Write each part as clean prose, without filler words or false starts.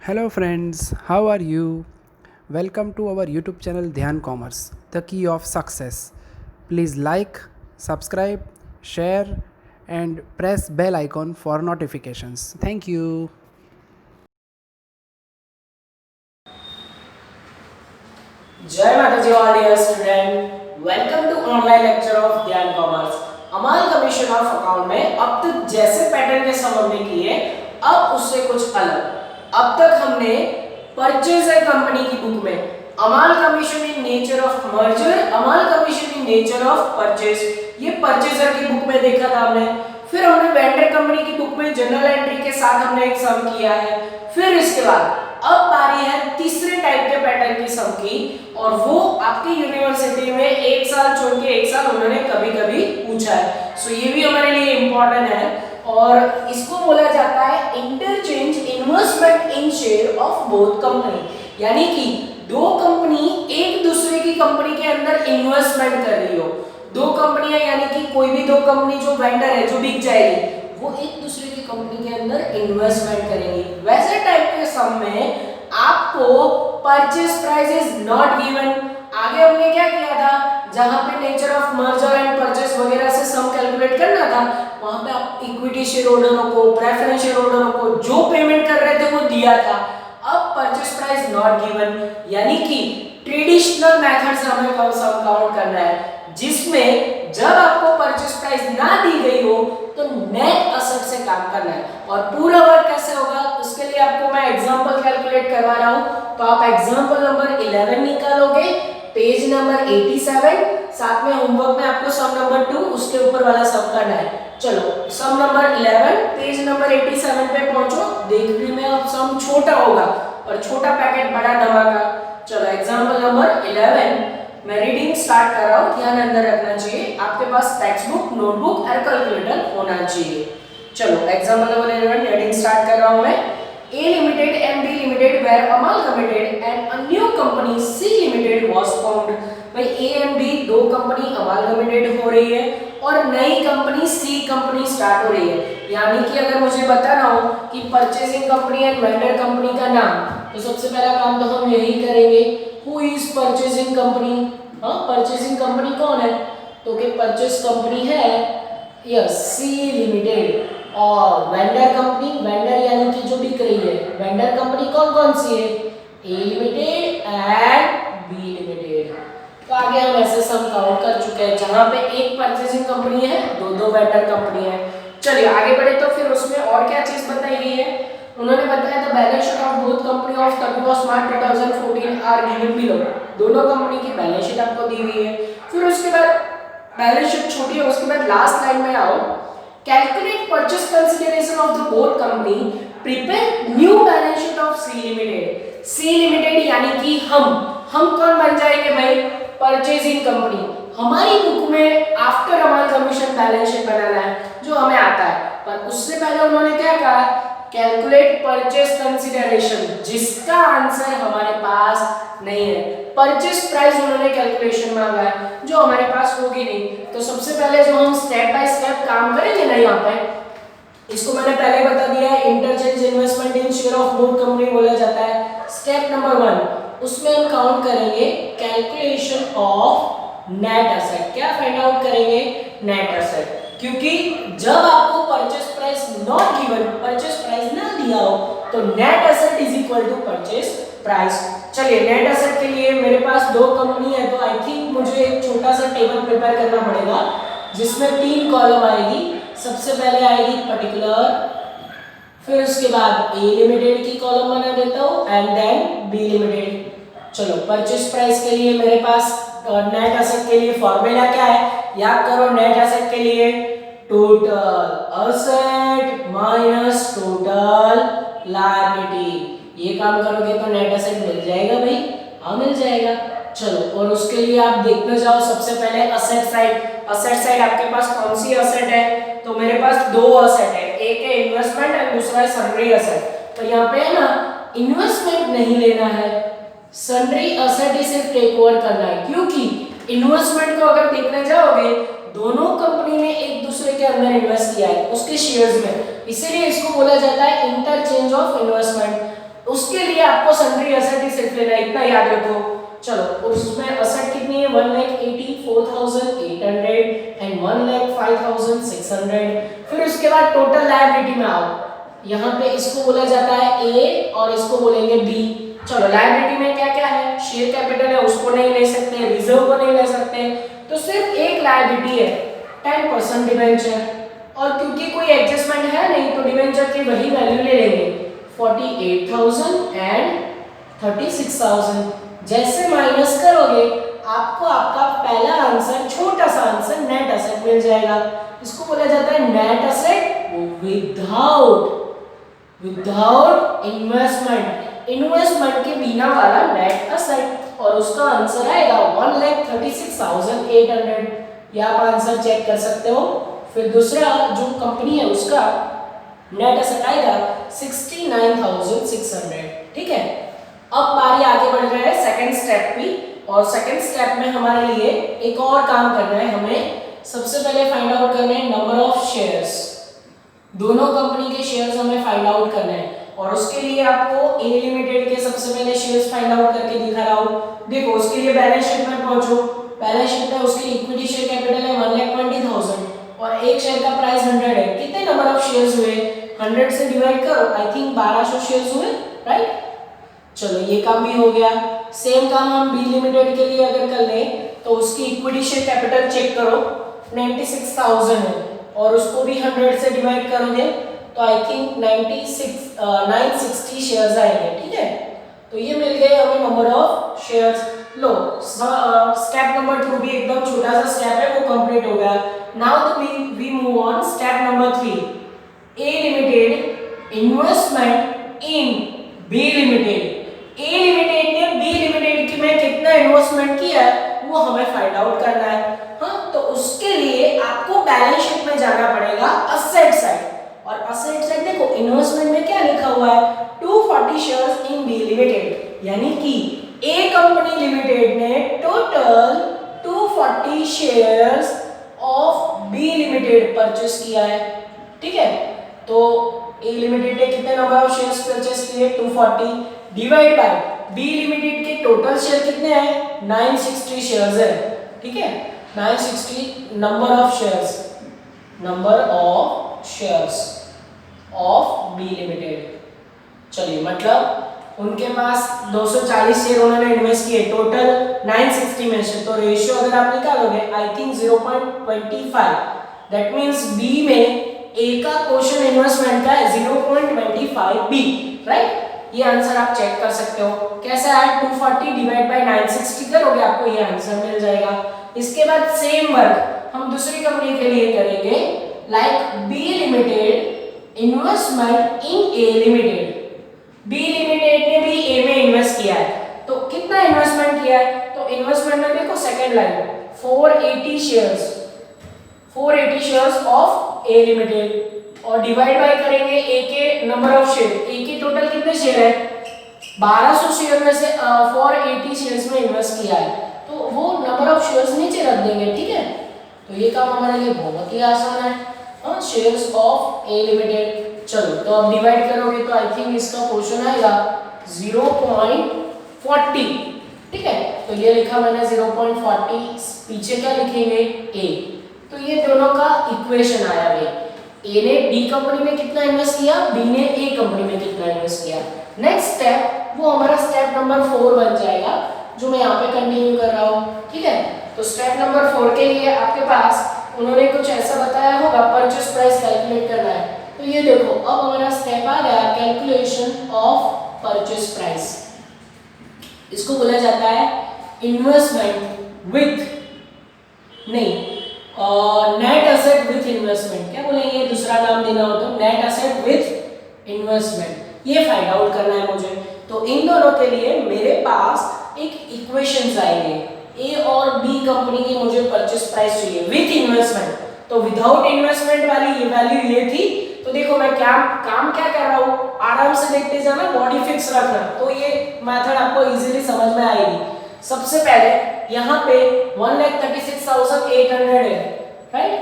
Hello friends, how are you? Welcome to our YouTube channel Dhyan Commerce, the key of success. Please like, subscribe, share and press bell icon for notifications. Thank you. जय Mata ji all dear student, welcome to online lecture of Dhyan commerce. Amalgamation of account में अब तक जैसे pattern के सम हमने किए, अब उससे कुछ अलग। अब तक हमने परचेजर कंपनी की बुक में amalgamation in nature of merger, amalgamation in nature of purchase, ये परचेजर की बुक में देखा था हमने। फिर हमने वेंडर कंपनी की बुक में जनरल एंट्री के साथ हमने एक सम किया है। फिर इसके बाद अब बारी है तीसरे टाइप के पैटर्न की सम की, और वो आपकी यूनिवर्सिटी में एक साल छोड़ के एक साल उन्होंने कभी कभी पूछा है। सो ये भी हमारे लिए इंपॉर्टेंट है, और इसको बोला जाता है interchange investment in share of both company. यानी कि दो कंपनी एक दूसरे की कंपनी के अंदर इन्वेस्टमेंट कर रही हो, दो कंपनियां, यानी कि कोई भी दो कंपनी जो वेंडर है जो बिक जाएगी, वो एक दूसरे की कंपनी के अंदर इन्वेस्टमेंट करेंगी। वैसे टाइप के सम में आपको purchase price is not given. आगे हमने क्या किया था, जहां पे nature of merger and purchase वगैरह से सम कैलकुलेट करना था, वहां पे आप इक्विटी शेयर होल्डरों को, प्रेफरेंस शेयर होल्डरों को जो पेमेंट कर रहे थे वो दिया था। अब परचेज प्राइस नॉट गिवन, यानी कि ट्रेडिशनल मेथड से हमें सम काउंट करना है, जिसमें जब आपको परचेज प्राइस ना दी गई हो तो नेट असेट से काम करना है। और पूरा वर्क कैसे होगा उसके लिए आपको मैं एग्जांपल कैलकुलेट करवा रहा हूं। तो आप एग्जांपल नंबर 11 निकालोगे, पेज नंबर 87, साथ में होमवर्क में आपको सम नंबर 2 उसके ऊपर वाला सम करना है। चलो सम नंबर 11 पेज नंबर 87 पे पहुंचो। देखने में अब सम छोटा होगा और छोटा पैकेट बड़ा धमाका। चलो एग्जांपल नंबर 11 मैं रीडिंग स्टार्ट कर रहा हूँ, ध्यान अंदर रखना चाहिए। आपके पास टेक्स्ट बुक, नोटबुक और कैलकुलेटर होना चाहिए। चलो एग्जांपल नंबर 11 रीडिंग स्टार्ट कर रहा हूँ मैं। A Limited and B Limited were amalgamated and a new company C Limited was formed। भाई A and B दो कंपनी अमालगमेटेड हो रही है और नई कंपनी C कंपनी स्टार्ट हो रही है। यानी कि अगर मुझे बताना हो कि purchasing company and vendor company का नाम, तो सबसे पहला काम तो हम यही करेंगे, हु इज परचेजिंग कंपनी। हाँ, परचेजिंग कंपनी कौन है, तो कि परचेज कंपनी है यस C लिमिटेड। और वेंडर कंपनी, वेंडर यानी कि जो बिक रही है, वेंडर कंपनी कौन कौन सी है, A limited and B limited. तो आगे हम ऐसे सम काउंट कर चुके हैं, जहां पे एक परचेजिंग कंपनी है, दो वेंडर कंपनी है। चलिए आगे बढ़े। तो फिर उसमें और क्या चीज बताई गई है, उन्होंने बताया था balance sheet of both company of 31 March 2014 are given below. दोनों कंपनी की बैलेंस शीट आपको दी हुई है। फिर उसके बाद बैलेंस शीट छोटी है, उसके बाद लास्ट लाइन में आओ, calculate purchase consideration of the both company, prepare new balance sheet of C limited. C limited यानी कि हम कौन बन जाएंगे भाई, परचेजिंग कंपनी। हमारी बुक में after amalgamation balance sheet बनाना है जो हमें आता है, पर उससे पहले उन्होंने क्या कहा, कैलकुलेट परचेज कंसीडरेशन, जिसका आंसर हमारे पास नहीं है। परचेज प्राइस उन्होंने कैलकुलेशन मांगा है जो हमारे पास होगी नहीं। तो सबसे पहले जो हम स्टेप बाय स्टेप काम करेंगे ना, यहाँ पे इसको मैंने पहले बता दिया है, interchange investment in share of both company बोला जाता है। स्टेप नंबर 1 उसमें हम काउंट करेंगे कैलकुलेशन ऑफ नेट एसेट। क्या फाइंड आउट करेंगे, नेट एसेट, क्योंकि जब आपको purchase price not given, purchase price ना दिया हो, तो net asset is equal to purchase price. चलिए नेट एसेट के लिए मेरे पास दो कंपनी है, तो आई थिंक मुझे एक छोटा सा टेबल प्रिपेयर करना पड़ेगा जिसमें 3 कॉलम आएगी। सबसे पहले आएगी पर्टिकुलर, फिर उसके बाद A लिमिटेड की कॉलम बना देता हूँ एंड देन B लिमिटेड। चलो परचेज प्राइस के लिए मेरे पास नेट एसेट के लिए फॉर्मूला क्या है, याद करो। नेट एसेट के लिए total asset minus total liability. ये काम करोगे तो नेट एसेट मिल जाएगा भाई, हाँ मिल जाएगा। चलो और उसके लिए आप देखने जाओ, सबसे पहले असेट साइड। असेट साइड आपके पास कौन सी असेट है, तो मेरे पास दो असेट है, एक है इन्वेस्टमेंट और दूसरा है सन्ड्री असेट। तो यहाँ पे है ना, इन्वेस्टमेंट नहीं लेना है, सन्ड्री असेट ही सिर्फ टेक ओवर करना है, क्योंकि इन्वेस्टमेंट को अगर देखने जाओगे, दोनों कंपनी ने एक दूसरे के अंदर इन्वेस्ट किया है उसके शेयर्स में, इसीलिए इसको बोला जाता है इंटरचेंज ऑफ इन्वेस्टमेंट। उसके लिए आपको सन्ड्री एसेट ही सिर्फ लेना है, इतना याद रखो। चलो उसमें एसेट कितनी है 1,84,800 एंड 1,05,600। फिर उसके बाद टोटल लायबिलिटी में आओ, यहाँ पे इसको बोला जाता है ए और इसको बोलेंगे बी। चलो लायबिलिटी में क्या क्या है, शेयर कैपिटल है उसको नहीं ले सकते, रिजर्व को नहीं ले सकते, तो सिर्फ एक लायबिलिटी है 10% डिवेंचर, और क्योंकि कोई एडजस्टमेंट है नहीं तो डिवेंचर की वही वैल्यू ले लेंगे 48,000 एंड 36,000। जैसे माइनस करोगे आपको आपका पहला आंसर, छोटा सा आंसर नेट एसेट मिल जाएगा। इसको बोला जाता है नेट एसेट विदाउट इन्वेस्टमेंट के बिना वाला नेट एसेट, और उसका आंसर आएगा 1,36,800। ये आप आंसर चेक कर सकते हो। फिर दूसरा जो कंपनी है उसका नेट एसेट आएगा 69,600। ठीक है, अब बारी आगे बढ़ रहा है सेकंड स्टेप की, और सेकंड स्टेप में हमारे लिए एक और काम करना है। हमें सबसे पहले फाइंड आउट करना है नंबर ऑफ शेयर्स, दोनों कंपनी के शेयर्स हमें फाइंड आउट करना है, और उसके लिए आपको ए लिमिटेड के सबसे पहले शेयर्स फाइंड आउट करके दिखा रहा हूं। देखो उसके लिए बैलेंस शीट में पहुंचो, बैलेंस शीट में उसकी इक्विटी शेयर कैपिटल है 1,20,000 और एक शेयर का प्राइस 100 है। कितने नंबर ऑफ शेयर्स हुए, 100 से डिवाइड करो, आई थिंक 1200 शेयर्स हुए, राइट। चलो ये काम भी हो गया। सेम काम हम बी लिमिटेड के लिए अगर कर लें तो उसकी इक्विटी शेयर कैपिटल चेक करो 96,000 है, और उसको भी 100 से डिवाइड करोगे तो आई थिंक 960 शेयर्स आएंगे। ठीक है, तो ये मिल गए हमें number of shares. Low step number 2 भी एकदम छोटा सा स्टेप है, वो कंप्लीट हो गया। Now we move on step number 3, A limited investment in B limited. A limited ने बी लिमिटेड की में कितना इन्वेस्टमेंट किया है वो हमें फाइंड आउट करना है। हाँ, तो उसके लिए आपको बैलेंस शीट में जाना पड़ेगा असेट साइड, और असेट साइड देखो इन्वेस्टमेंट में क्या लिखा हुआ है 240 शेयर्स इन बी लिमिटेड, यानी कि ए कंपनी लिमिटेड ने total 240 shares of B limited purchase किया है। ठीक है, तो ए लिमिटेड ने कितने नंबर ऑफ शेयर्स परचेस किए 240 डिवाइड बाय बी लिमिटेड के टोटल शेयर कितने हैं 960 शेयर्स है। ठीक है, 960 number of shares of B limited. चलिए मतलब उनके पास 240 शेयर उन्होंने इन्वेस्ट किए टोटल 960 में से, तो रेशियो अगर आप निकालोगे I think 0.25, that means B में ए का क्वोशिएंट इन्वेस्टमेंट का है 0.25 बी, राइट। ये आंसर आप चेक कर सकते हो कैसा है, 240 डिवाइड बाय 960 करोगे आपको ये आंसर मिल जाएगा। इसके बाद सेम वर्क हम दूसरी कंपनी के लिए करेंगे, like B limited investment in A limited. B limited ने भी ए में इन्वेस्ट किया है, तो कितना इन्वेस्टमेंट किया है, तो इन्वेस्टमेंट में देखो second line 480 shares of A limited, और डिवाइड बाय करेंगे ए के नंबर ऑफ शेयर। ए के टोटल कितने शेयर है 1200 शेयर में से 480 शेयर्स में इन्वेस्ट किया है, तो वो नंबर ऑफ शेयर्स नीचे रख देंगे। ठीक है, तो ये काम हमारे लिए बहुत ही आसान है, शेयर्स ऑफ ए लिमिटेड। चलो तो अब डिवाइड करोगे तो आई थिंक इसका क्वेश्चन आएगा 0.40। ठीक है, तो ये लिखा मैंने 0.40, पीछे क्या लिखेंगे ए, तो ये दोनों का इक्वेशन आया भाई। ए ने बी कंपनी में कितना इन्वेस्ट किया, बी ने ए कंपनी में कितना इन्वेस्ट किया। नेक्स्ट स्टेप वो हमारा स्टेप नंबर 4 बन जाएगा, जो मैं यहाँ पे कंटिन्यू कर रहा हूँ। ठीक है, तो स्टेप नंबर 4 के लिए आपके पास उन्होंने कुछ ऐसा बताया होगा, परचेस प्राइस कैलकुलेट करना है। तो ये देखो अब हमारा स्टेप आ गया कैलकुलेशन ऑफ परचेस प्राइस। इसको बोला जाता है investment with net asset with investment. क्या बोलेंगे, दूसरा नाम देना हो तो नेट एसेट विथ इन्वेस्टमेंट, ये फाइंड आउट करना है मुझे। तो इन दोनों के लिए मेरे पास एक इक्वेशंस आएंगे, ए और बी कंपनी की मुझे परचेस प्राइस चाहिए विथ इन्वेस्टमेंट, तो विदाउट इन्वेस्टमेंट वाली ये वैल्यू ये थी। तो देखो मैं काम क्या कर रहा हूँ, आराम से देखते जाना, बॉडी फिक्स रखना, तो ये मेथड आपको इजीली समझ में आएगी। सबसे पहले यहाँ पे 1,36,800 है, राइट,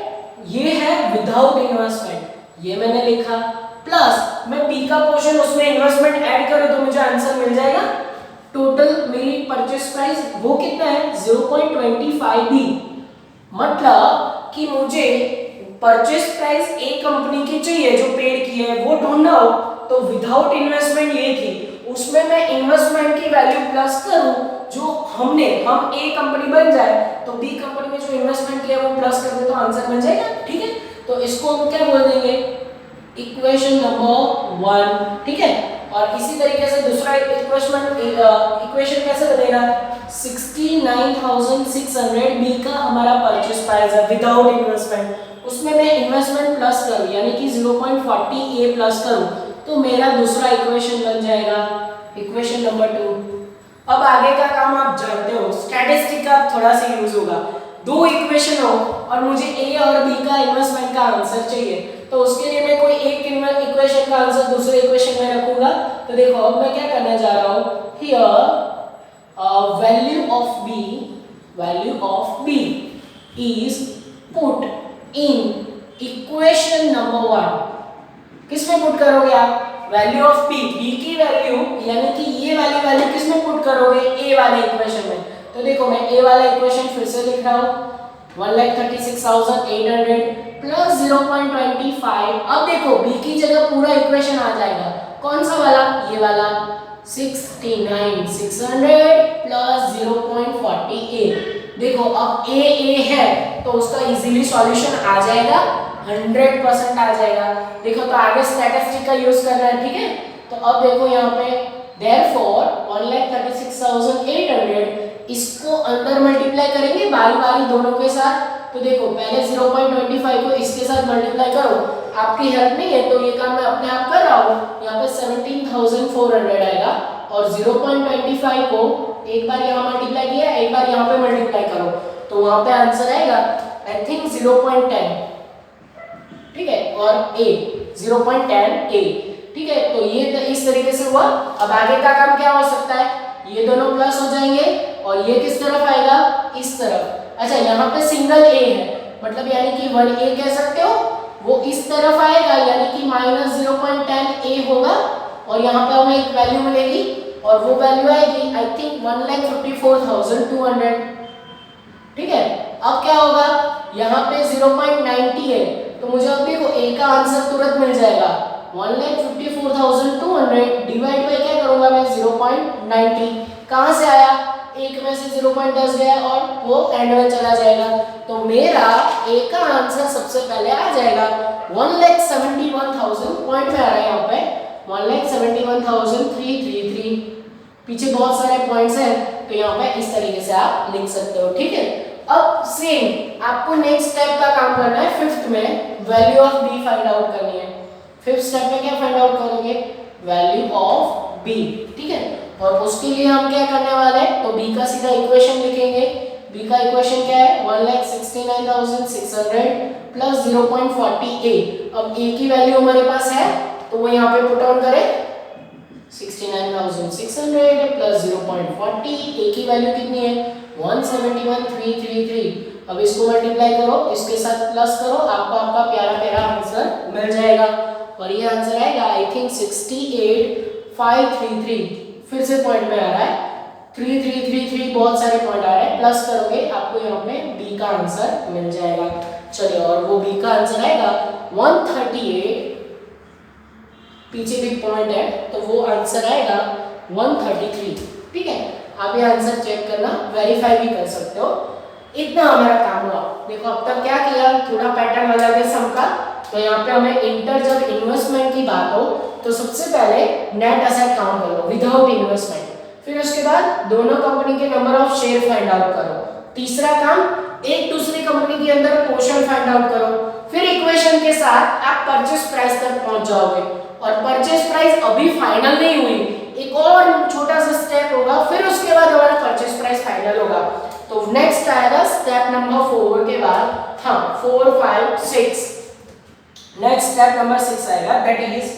ये है विदाउट इन्वेस्टमेंट, ये मैंने लिखा। प्लस मैं बी का पोर्शन उसमें इन्वेस्टमेंट ऐड करूं तो मुझे आंसर मिल जाएगा। टोटल मेरी परचेस प्राइस वो कितना है 0.25 बी। मतलब कि मुझे परचेस प्राइस ए कंपनी की चाहिए जो पेड की है वो ढूंढना हो तो विदाउट इन्वेस्टमेंट ये थी, उसमें मैं इन्वेस्टमेंट की वैल्यू प्लस करूं जो हम ए कंपनी बन जाए तो बी कंपनी में जो इन्वेस्टमेंट किया वो प्लस कर दे तो आंसर मिल जाएगा। ठीक है, तो इसको हम क्या बोल देंगे इक्वेशन नंबर 1। ठीक है, और इसी तरीके से दूसरा इक्वेशन कैसे बनेगा 69,600 बी का हमारा परचेस प्राइस है विदाउट इन्वेस्टमेंट, उसमें मैं इन्वेस्टमेंट प्लस करूं यानी कि 0.40 ए प्लस करूं तो मेरा दूसरा इक्वेशन बन जाएगा इक्वेशन नंबर 2। अब आगे का काम आप जानते हो, स्टैटिस्टिक का थोड़ा सा यूज होगा। दो इक्वेशन हो और मुझे ए और बी का इन्वेस्टमेंट का आंसर चाहिए तो उसके लिए मैं कोई एक इक्वेशन का आंसर दूसरे इक्वेशन में रखूंगा। तो देखो अब मैं क्या करने जा रहा हूं, here value of B is put in equation number 1। किसमें पुट करोगे आप, वैल्यू ऑफ बी की वैल्यू यानी कि ये वाली वैल्यू किसमें पुट करोगे ए वाले इक्वेशन में। तो देखो मैं ए वाला इक्वेशन फिर से लिख रहा हूं 1,36,800 प्लस 0.25। अब देखो बी की जगह पूरा इक्वेशन आ जाएगा, कौन सा वाला, ये वाला 69,600 प्लस 0.48। देखो अब ए है तो उसका इजीली सॉल्यूशन आ जाएगा, 100% आ जाएगा। देखो तो आगे स्टैटिस्टिक का यूज करना है। ठीक है, तो अब देखो यहाँ पे therefore 1,36,800 इसको अंदर मल्टीप्लाई करेंगे बारी बारी दोनों के साथ। तो देखो पहले 0.25 को इसके साथ मल्टीप्लाई करो, आपकी हेल्प नहीं है तो ये काम मैं अपने आप कर रहा हूँ। यहाँ पे 17,400 आएगा और 0.25 को एक बार यहाँ मल्टीप्लाई किया एक बार यहाँ पे मल्टीप्लाई करो तो वहां पे आंसर आएगा आई थिंक 0.10। ठीक है, और ए 0.10 ए। ठीक है, तो ये इस तरीके से हुआ। अब आगे का काम क्या हो सकता है, ये दोनों प्लस हो जाएंगे और ये किस तरफ आएगा, इस तरफ। अच्छा यहाँ पे सिंगल ए है मतलब यानी कि 1a कह सकते हो, वो इस तरफ आएगा यानी कि माइनस 0.10 ए होगा और यहाँ पे हमें एक वैल्यू मिलेगी और वो वैल्यू आएगी आई थिंक 1,54,200। ठीक है, अब क्या होगा यहाँ पे 0.90 है तो मुझे अब देखो ए का आंसर तुरंत मिल जाएगा 1,54,200 डिवाइड बाय क्या करूंगा मैं 0.90। कहां से आया, एक में से 0.10 गया और वो एंड में चला जाएगा तो मेरा ए का आंसर सबसे पहले आ जाएगा 1,71,000 पॉइंट में आ रहा है यहाँ पे 1,71,333। पीछे बहुत सारे पॉइंट्स हैं तो यहाँ पे इस तरीके से आप लिख सकते हो। ठीक है, अब सेम आपको नेक्स्ट स्टेप का काम करना है, फिफ्थ में value of B find out करनी है। फिफ्थ स्टेप में क्या फाइंड आउट करोगे, वैल्यू ऑफ बी। ठीक है, और उसके लिए हम क्या करने वाले हैं तो बी का सीधा इक्वेशन लिखेंगे। बी का इक्वेशन क्या है 1,69,600 प्लस 0.40 ए। अब ए की वैल्यू हमारे पास है तो वो यहाँ पे पुट ऑन करें 69,600 प्लस 0.40 ए की वैल्यू कितनी है 171,333। अब इसको मल्टीप्लाई करो इसके साथ प्लस करो आपको आपका प्यारा प्यारा आंसर मिल जाएगा और ये आंसर आएगा आई थिंक 68,533। फिर से पॉइंट में आ रहा है 3333 बहुत सारे पॉइंट आ रहे हैं, प्लस करोगे आपको यहाँ पे बी का आंसर मिल जाएगा। चलिए और वो बी का आंसर आएगा 138। पीछे भी पॉइंट है तो वो आंसर आएगा 133। ठीक है, आप ये आंसर चेक करना वेरीफाई भी कर सकते हो। इतना हमारा काम हुआ। देखो अब तक क्या किया, थोड़ा पैटर्न अलग है सबका। तो यहाँ पे हमें इंटर जब इन्वेस्टमेंट की बात हो तो सबसे पहले नेट एसेट काउंट करो विदाउट इन्वेस्टमेंट, फिर उसके बाद दोनों कंपनी के number of share find out करो। तीसरा काम एक दूसरी कंपनी के अंदर पोर्शन फाइंड आउट करो, फिर इक्वेशन के साथ आप परचेस प्राइस तक पहुंच जाओगे और परचेस प्राइस अभी फाइनल नहीं हुई, एक और छोटा सा स्टेप होगा, फिर उसके बाद हमारा परचेस प्राइस फाइनल होगा। तो नेक्स्ट आएगा स्टेप नंबर 4 के बाद, हाँ 4 5 6। नेक्स्ट स्टेप नंबर 6 आएगा दैट इज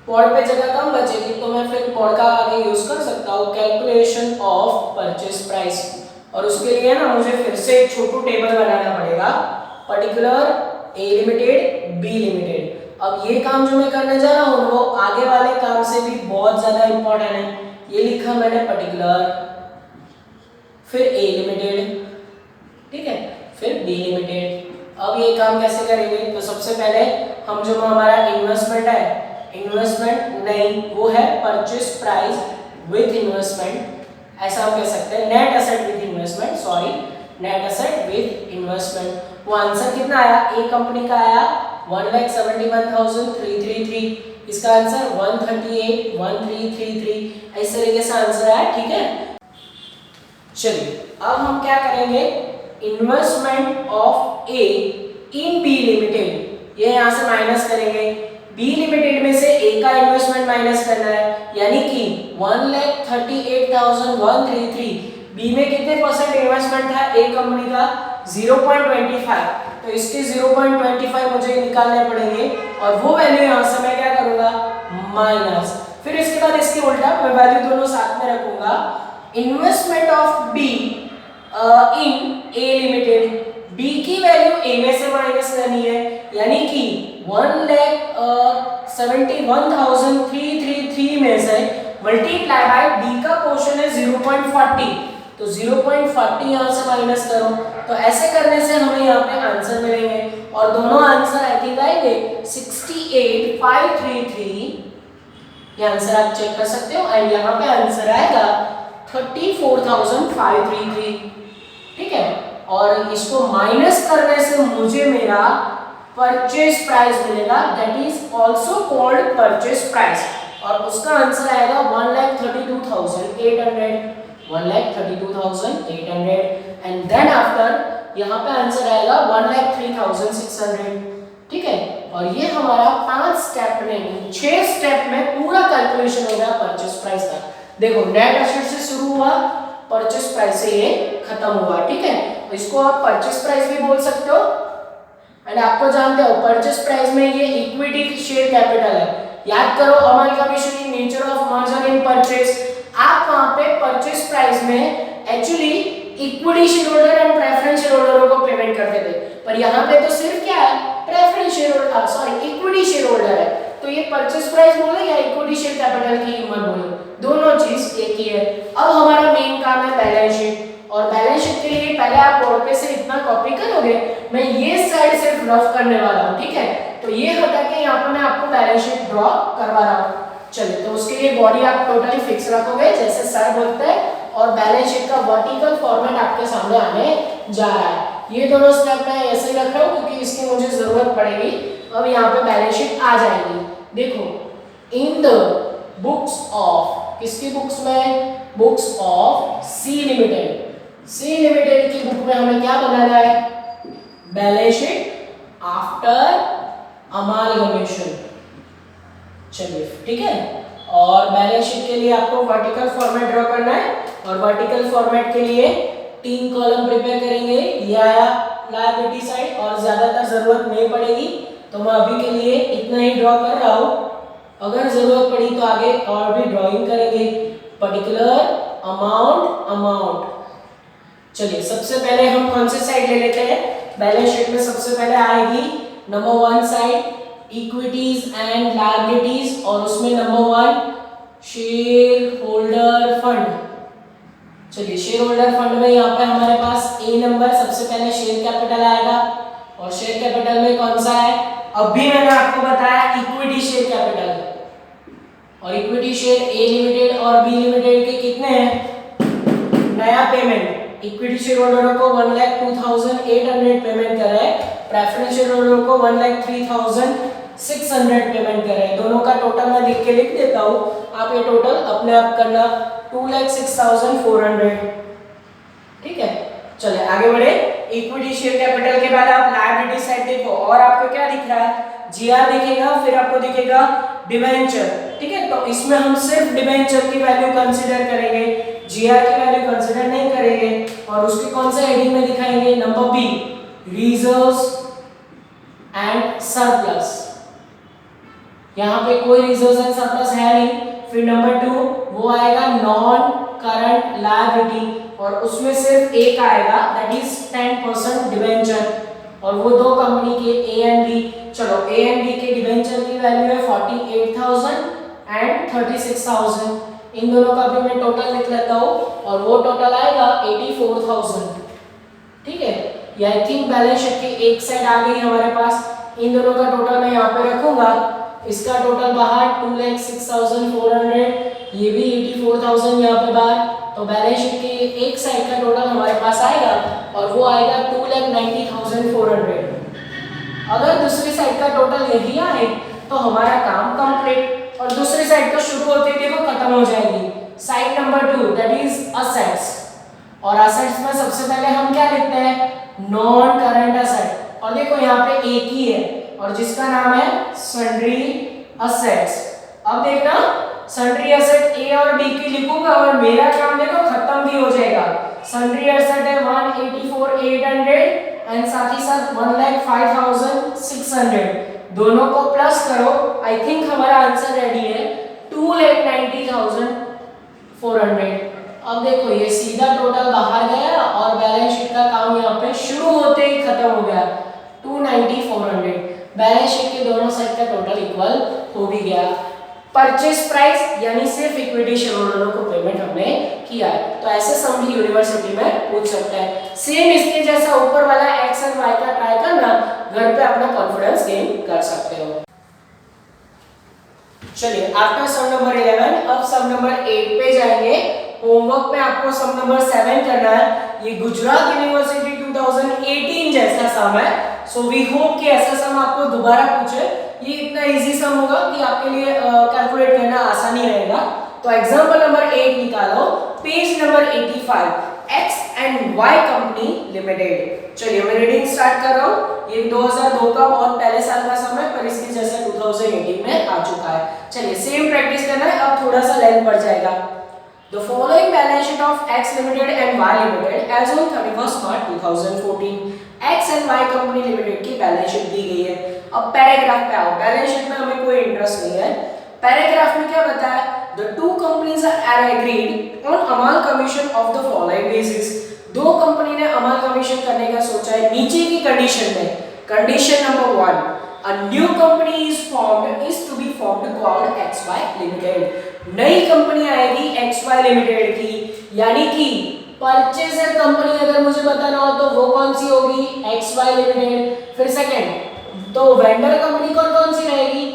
पॉड पे जगह कम बचेगी तो मैं फिर पॉड का आगे यूज कर सकता हूँ कैलकुलेशन ऑफ परचेस प्राइस। और उसके लिए ना मुझे फिर से एक छोटू टेबल बनाना पड़ेगा, पर्टिकुलर ए लिमिटेड बी लिमिटेड। अब ये काम जो मैं करने जा रहा हूँ वो आगे वाले काम से भी बहुत ज्यादा इंपॉर्टेंट है। ये लिखा मैंने पर्टिकुलर, फिर ए लिमिटेड, ठीक है, फिर बी लिमिटेड। अब ये काम कैसे करेंगे? तो सबसे पहले हम जो हमारा इन्वेस्टमेंट है, इन्वेस्टमेंट नहीं, वो है परचेज प्राइस विथ इन्वेस्टमेंट, ऐसा हम कह सकते हैं, net asset with investment, sorry, net asset with investment. वो आंसर कितना आया? ए कंपनी का आया 1,71,333, इसका आंसर 138,1333, इस तरीके से आंसर आया, ठीक है। चलिए अब हम क्या करेंगे, investment of A in B limited, ये यहां से माइनस करेंगे, बी लिमिटेड में से ए का इन्वेस्टमेंट माइनस करना है, यानी कि 1,38,133, बी में कितने परसेंट इन्वेस्टमेंट था ए कंपनी का? 0.25, तो इसके 0.25 मुझे निकालने पड़ेंगे और वो वैल्यू यहां से मैं क्या करूंगा? माइनस, फिर इसके बाद इसके उल्टा मैं वैल्यू दोनों साथ में रखूंगा, investment of B in A limited, B की वैल्यू ए में से माइनस करनी है, यानी कि 1,71,333 में से मल्टीप्लाई बाय बी का पोर्शन है 0.40, तो 0.40 यहां से माइनस करो, तो ऐसे करने से हमें यहाँ पे आंसर मिलेंगे और दोनों आंसर आई थिंक आएंगे 68,533, ये आंसर आप चेक कर सकते हो, एंड यहाँ पे आंसर आएगा 34,533, ठीक है। और इसको माइनस करने से मुझे मेरा परचेज प्राइस मिलेगा, that is also called purchase price, और उसका आंसर आएगा 1,32,800, 1,32,800, एंड देन आफ्टर यहाँ पे आंसर आएगा 1,03,600, ठीक है। और ये हमारा 5 स्टेप में, 6 स्टेप में पूरा कैलकुलेशन हो गया परचेज प्राइस का। देखो नेट एसेट से शुरू हुआ, परचेज प्राइस से ये खत्म हुआ, ठीक है। तो इसको आप परचेज प्राइस भी बोल सकते हो, एंड आपको जानते हो परचेज प्राइस में ये इक्विटी शेयर कैपिटल है। याद करो amalgamation in nature of merger in purchase, आप वहां पे परचेज प्राइस में actually equity share holder and preference share होल्डरों को पेमेंट करते थे, पर यहाँ पे तो सिर्फ क्या है, preference share holder, sorry equity share holder है, तो ये परचेज प्राइस बोले या इक्विटी शेयर कैपिटल की कीमत बोले, दोनों चीज एक ही है। अब हमारा मेन काम है बैलेंस शीट, और बैलेंस शीट के लिए पहले आप बोर्ड पे से इतना कॉपी करोगे, मैं ये साइड सिर्फ रफ करने वाला हूँ, ठीक है। तो ये हटा के यहाँ पे मैं आपको बैलेंस शीट ड्रॉ करवा रहा हूँ। चलिए, तो उसके लिए बॉडी आप टोटली फिक्स रखोगे जैसे सर बोलते हैं, और बैलेंस शीट का वर्टिकल फॉर्मेट आपके सामने आने जा रहा है। ये दोनों स्टेप मैं ऐसे ही रख रहा हूँ क्योंकि इसकी मुझे जरूरत पड़ेगी। अब यहाँ पे बैलेंस शीट आ जाएगी, देखो इन द बुक्स ऑफ, किसकी बुक्स में? Books of C limited, C limited की बुक में हमें क्या बनाना है? Balance sheet after amalgamation. चलिए ठीक है, और बैलेंस शीट के लिए आपको वर्टिकल फॉर्मेट ड्रॉ करना है, और वर्टिकल फॉर्मेट के लिए 3 कॉलम प्रिपेयर करेंगे। ये आया लायबिलिटी साइड, और ज्यादातर जरूरत नहीं पड़ेगी तो मैं अभी के लिए इतना ही ड्रॉ कर रहा हूँ, अगर जरूरत पड़ी तो आगे और भी ड्राइंग करेंगे। पर्टिकुलर अमाउंट, चलिए सबसे पहले हम कौन से साइड ले लेते हैं? बैलेंस शीट में सबसे पहले आएगी number 1 side equities and liabilities, और उसमें नंबर 1 शेयर होल्डर फंड। चलिए शेयर होल्डर फंड में यहाँ पे हमारे पास ए नंबर सबसे पहले शेयर कैपिटल आएगा, और शेयर कैपिटल में कौन सा है? अभी मैंने आपको बताया इक्विटी शेयर कैपिटल, और इक्विटी शेयर ए लिमिटेड और बी लिमिटेड के कितने हैं? नया पेमेंट इक्विटी शेयर होल्डरों को 1,02,800 पेमेंट कर रहे हैं, प्रेफरेंस शेयर होल्डरों को 1,03,600 पेमेंट कर रहे हैं। दोनों का टोटल मैं लिख के लिख देता हूँ, आप ये टोटल अपने आप करना, 2,06,400, ठीक है। चलिए आगे बढ़े। इक्विटी शेयर कैपिटल के बाद आप लायबिलिटी साइड देखो, और आपको क्या दिख रहा है? जीआर दिखेगा, फिर आपको दिखेगा डिबेंचर, ठीक है। तो इसमें हम सिर्फ डिबेंचर की वैल्यू कंसीडर करेंगे, जीआर की वैल्यू कंसीडर नहीं करेंगे, और उसके कौन से हेडिंग में दिखाएंगे? Number B reserves and surplus, यहाँ पे कोई रिजर्व्स एंड सरप्लस है नहीं। फिर नंबर 2 वो आएगा नॉन करंट लायबिलिटी, और उसमें सिर्फ एक आएगा, दैट इज 10% डिबेंचर, और वो 2 कंपनी के ए एंड बी चलो ए एंड बी के डिबेंचर की वैल्यू है 48,000 एंड 36,000, इन दोनों का भी मैं टोटल लिख लेता हूँ और वो टोटल आएगा 84,000। ठीक है, ये आई थिंक बैलेंस शीट की एक साइड आ गई हमारे पास। इन दोनों का टोटल मैं यहाँ पे रखूंगा, इसका टोटल बाहर 2,06,400, ये भी 84,000 यहाँ पे बाहर, तो बैलेंस शीट की एक साइड का टोटल हमारे पास आएगा और वो आएगा 2,90,400। अगर दूसरी साइड का टोटल यही आए तो हमारा काम कंप्लीट, और दूसरी साइड तो शुरू होते ही देखो खत्म हो जाएगी। Side number 2 that is assets, और असेट्स में सबसे पहले हम क्या लिखते हैं, नॉन करंट असेट, और देखो यहाँ पे एक ही है और जिसका नाम है सन्ड्री असेट्स। अब देखना सन्ड्री असेट ए और बी की लिखूंगा और मेरा काम देखो खत्म भी हो जाएगा। सन्ड्री असेट है 184,800 एंड साथ ही साथ 1,05,600, दोनों को प्लस करो, आई थिंक हमारा आंसर रेडी है 2,90,400। अब देखो ये सीधा टोटल बाहर गया और बैलेंस शीट का काम यहाँ पे शुरू होते ही खत्म हो गया 290,400। बैलेंस शीट के दोनों साइड का टोटल इक्वल हो भी गया। परचेस प्राइस यानी सिर्फ इक्विटी शेयर होल्डरों को पेमेंट हमने किया है, तो ऐसे सम भी यूनिवर्सिटी में पूछ सकता है। सेम इसके जैसा ऊपर वाला एक्स एंड वाई का ट्राई करना, घर पे अपना कॉन्फिडेंस गेन कर सकते हो। चलिए आफ्टर सम नंबर 11 अब सम नंबर 8 पे जाएंगे। होमवर्क में आपको सम नंबर 7 करना है। ये गुजरात यूनिवर्सिटी 2018 जैसा सम है, सो वी होप कि ऐसा सम आपको दोबारा पूछे। ये इतना इजी सम होगा कि आपके लिए कैलकुलेट करना आसानी रहेगा। तो एग्जांपल नंबर 8 निकालो, page number 85, X and Y company limited. चलिए मैं रीडिंग स्टार्ट कर रहा हूँ। ये 2002 का बहुत पहले साल का सम है, पर इसके जैसा 2018 में आ चुका है। चलिए सेम प्रैक्टिस करना है, अब थोड़ा सा लेंथ बढ़ जाएगा। The following balance sheet of X Limited and Y Limited as on 31st March 2014, X and Y Company Limited की बैलेंस शीट दी गई है। अब पैराग्राफ पे आओ, बैलेंस शीट में हमें कोई इंटरेस्ट नहीं है। पैराग्राफ में क्या बताया, The two companies are agreed on amalgamation of the following basis। दो कंपनी ने अमालगमेशन करने का सोचा है नीचे की कंडीशन में। Condition number 1, a new company is to be formed called XY Limited। नई कंपनी आएगी XY लिमिटेड की, यानी कि परचेजर कंपनी अगर मुझे बताना हो तो वो कौन सी होगी, XY लिमिटेड। फिर सेकंड तो वेंडर कंपनी कौन सी रहेगी,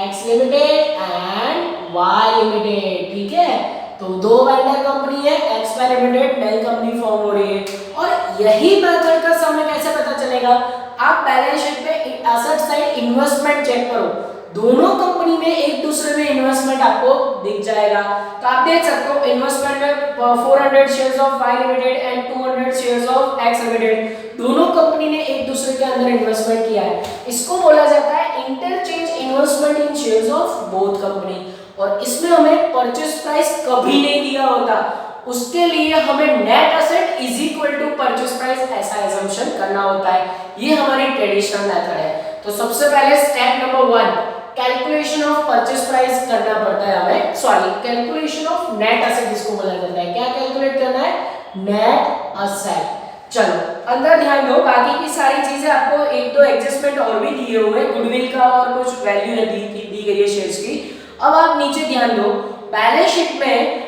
X limited and Y limited. ठीक है, तो दो वेंडर कंपनी है, XY लिमिटेड, नई कंपनी फॉर्म हो रही है। और यही मेथड का समय कैसे पता चलेगा, आप बैलेंस शीट पे एसेट साइड इन्वेस्टमेंट चेक करो, दोनों कंपनी में एक दूसरे में इन्वेस्टमेंट आपको दिख जाएगा। तो आप देख सकते हो इन्वेस्टमेंट में 400 shares of Y limited and 200 shares of X limited, दोनों कंपनी ने एक दूसरे के अंदर इन्वेस्टमेंट किया है। इसको बोला जाता है interchange investment in shares of both company. और इसमें हमें परचेस प्राइस कभी नहीं दिया होता, उसके लिए हमें net asset is equal to purchase price ऐसा एजम्पशन करना होता है। ये हमारी ट्रेडिशनल मेथड है। तो सबसे पहले step number 1, calculation of purchase price करना पड़ता है हमें, sorry calculation of net asset इसको बोला जाता है। क्या कैलकुलेट करना है, नेट एसेट। चलो अंदर ध्यान दो, बाकी की सारी चीजें आपको एक दो एडजस्टमेंट और भी दिए हुए, गुडविल का और कुछ वैल्यू है दी गई है शेयर्स की। अब आप नीचे ध्यान दो, बैलेंस शीट में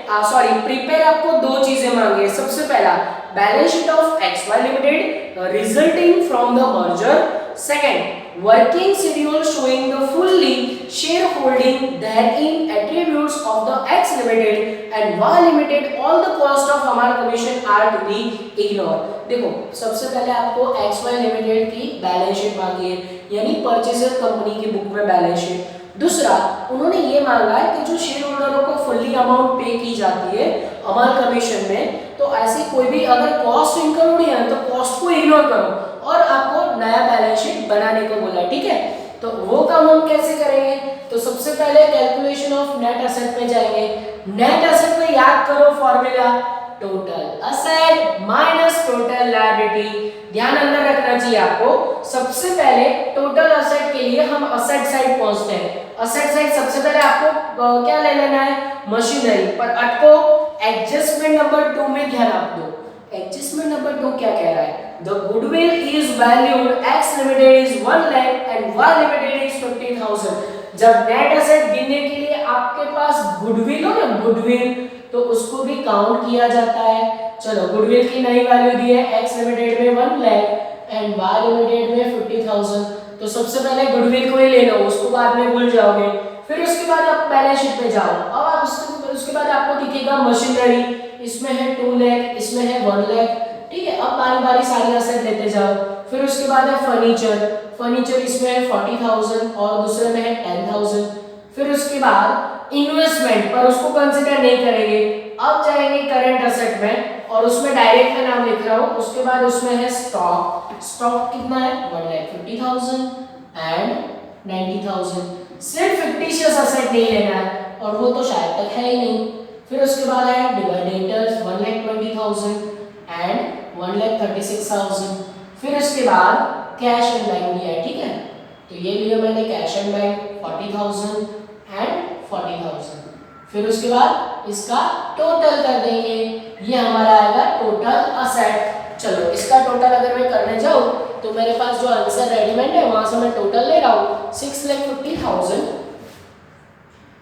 प्रिपेयर आपको दो चीजें मांगी है। सबसे पहला balance sheet of XY limited resulting from the merger, second working schedule showing the fully shareholding therein attributes of the X limited and Y limited, all the cost of amalgamation are to be ignored। देखो सबसे पहले आपको XY limited की balance sheet मांगी है, यानी purchaser company की book में बैलेंस शीट। दूसरा उन्होंने ये मांगा है कि जो शेयर होल्डरों को फुल्ली अमाउंट पे की जाती है अमालगमेशन में, तो ऐसी कोई भी अगर कॉस्ट इंक्लूड है तो कॉस्ट को इग्नोर करो और आपको नया बैलेंस शीट बनाने को बोला। ठीक है, तो वो काम हम कैसे करेंगे, तो सबसे पहले कैलकुलेशन ऑफ नेट एसेट पे जाएंगे। नेट एसेट में याद करो formula, total asset minus total liability. ध्यान अंदर रखना चाहिए आपको। सबसे पहले टोटल एसेट के लिए हम एसेट साइड पहुंचते हैं। एसेट साइड सबसे पहले आपको क्या ले लेना है, मशीनरी, पर आपको एडजस्टमेंट नंबर 2 में ध्यान आप दो। एडजस्टमेंट नंबर 2 क्या कह रहा है, the goodwill is valued X limited is 1 lakh and Y limited is 50,000। जब नेट एसेट गिनने के लिए आपके पास गुडविल हो ना, गुडविल, तो उसको भी काउंट किया जाता है। चलो गुडविल की नई वैल्यू दी है एक्स लिमिटेड में 1 लाख एंड वाई लिमिटेड में 50,000। तो सबसे पहले गुडविल को ही ले लो, उसको बाद में भूल जाओगे। फिर उसके बाद आप बैलेंस शीट पे जाओ। अब आप उसके बाद आपको दिखेगा मशीनरी, इसमें है 2 लाख, इसमें है 1 लाख, ठीक है। अब बारी बारी सारी एसेट लेते जाओ। फिर उसके बाद है फर्नीचर, फर्नीचर इसमें है 40,000 और दूसरे में है 10,000। फिर उसके बाद इन्वेस्टमेंट पर उसको कंसीडर नहीं करेंगे, अब जाएंगे करंट एसेट में और उसमें डायरेक्ट का नाम लिख रहा हूँ। उसके बाद उसमें है स्टॉक, स्टॉक कितना है 1,50,000 एंड 90,000। सिर्फ फिक्टिशियस एसेट नहीं लेना है और वो तो शायद तक है ही नहीं। फिर उसके बाद है डिविडेंडर्स 1,20,000 एंड 1,36,000। फिर उसके बाद कैश एंड बैंक दिया है, ठीक है। तो ये लिया मैंने कैश एंड बैंक 40,000 एंड 40,000। फिर उसके बाद इसका टोटल कर देंगे, ये हमारा आएगा टोटल असेट। चलो इसका टोटल अगर मैं करने जाऊँ तो मेरे पास जो आंसर रेडीमेड है वहां से मैं टोटल ले रहा हूँ 6,50,000